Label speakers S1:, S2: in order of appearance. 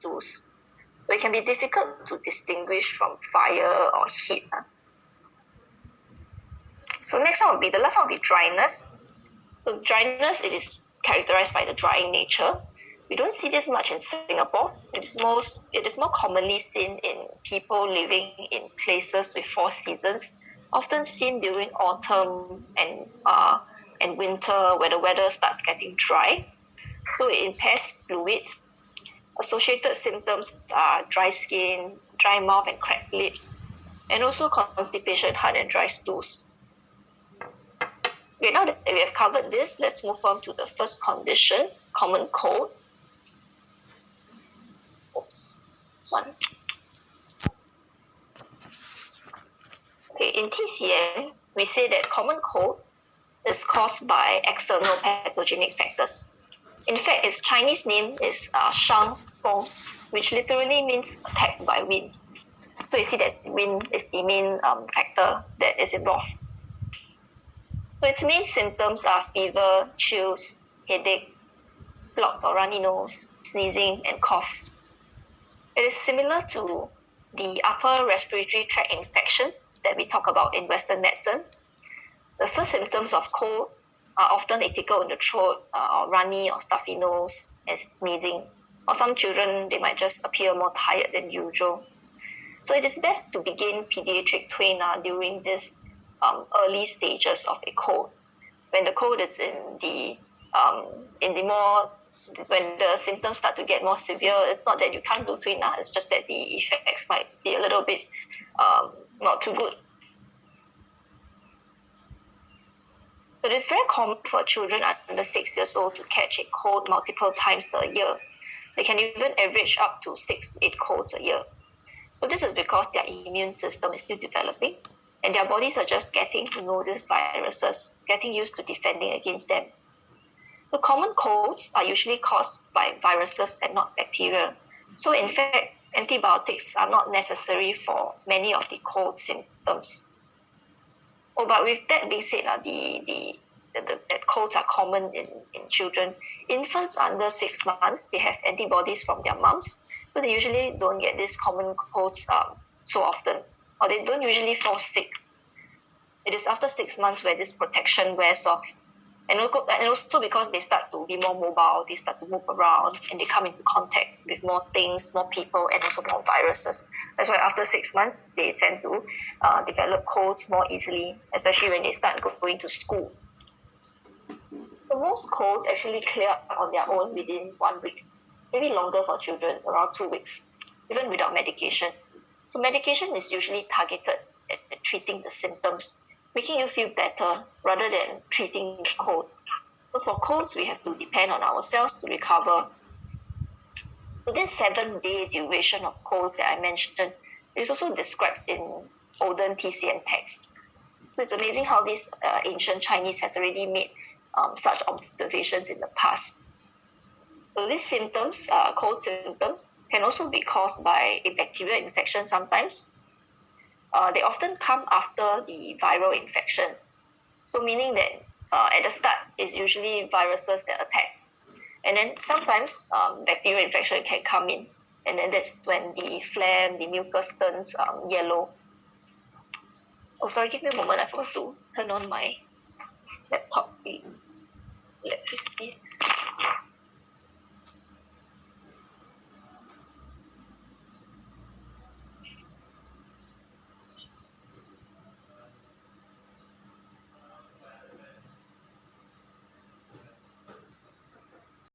S1: stools. So it can be difficult to distinguish from fire or heat. So the last one will be dryness. So dryness, it is characterized by the drying nature. We don't see this much in Singapore. It is more commonly seen in people living in places with 4 seasons, often seen during autumn and winter, where the weather starts getting dry. So it impairs fluids. Associated symptoms are dry skin, dry mouth and cracked lips, and also constipation, hard and dry stools. Okay, now that we have covered this, let's move on to the first condition, common cold. This one. Okay, in TCM, we say that common cold is caused by external pathogenic factors. In fact, its Chinese name is Shang Feng, which literally means attacked by wind. So you see that wind is the main factor that is involved. So its main symptoms are fever, chills, headache, blocked or runny nose, sneezing, and cough. It is similar to the upper respiratory tract infections that we talk about in Western medicine. The first symptoms of cold are often a tickle in the throat, or runny or stuffy nose, and sneezing. Or some children, they might just appear more tired than usual. So it is best to begin pediatric tuina during this early stages of a cold. When the cold is when the symptoms start to get more severe, it's not that you can't do tuina, it's just that the effects might be a little bit not too good. So it is very common for children under 6 years old to catch a cold multiple times a year. They can even average up to 6 to 8 colds a year. So this is because their immune system is still developing and their bodies are just getting to know these viruses, getting used to defending against them. So common colds are usually caused by viruses and not bacteria. So in fact, antibiotics are not necessary for many of the cold symptoms. Oh, but with that being said, that colds are common in children. Infants under 6 months, they have antibodies from their mums, so they usually don't get these common colds so often, or they don't usually fall sick. It is after 6 months where this protection wears off. And also because they start to be more mobile, they start to move around, and they come into contact with more things, more people, and also more viruses. That's why after 6 months, they tend to develop colds more easily, especially when they start going to school. So most colds actually clear up on their own within 1 week, maybe longer for children, around 2 weeks, even without medication. So medication is usually targeted at treating the symptoms, making you feel better rather than treating the cold. So for colds, we have to depend on ourselves to recover. So this 7-day duration of colds that I mentioned is also described in olden TCM texts. So it's amazing how this ancient Chinese has already made such observations in the past. So these symptoms, cold symptoms, can also be caused by a bacterial infection sometimes. They often come after the viral infection. So meaning that at the start, it's usually viruses that attack. And then sometimes bacterial infection can come in. And then that's when the phlegm, the mucus turns yellow. Oh, sorry, give me a moment. I forgot to turn on my laptop electricity.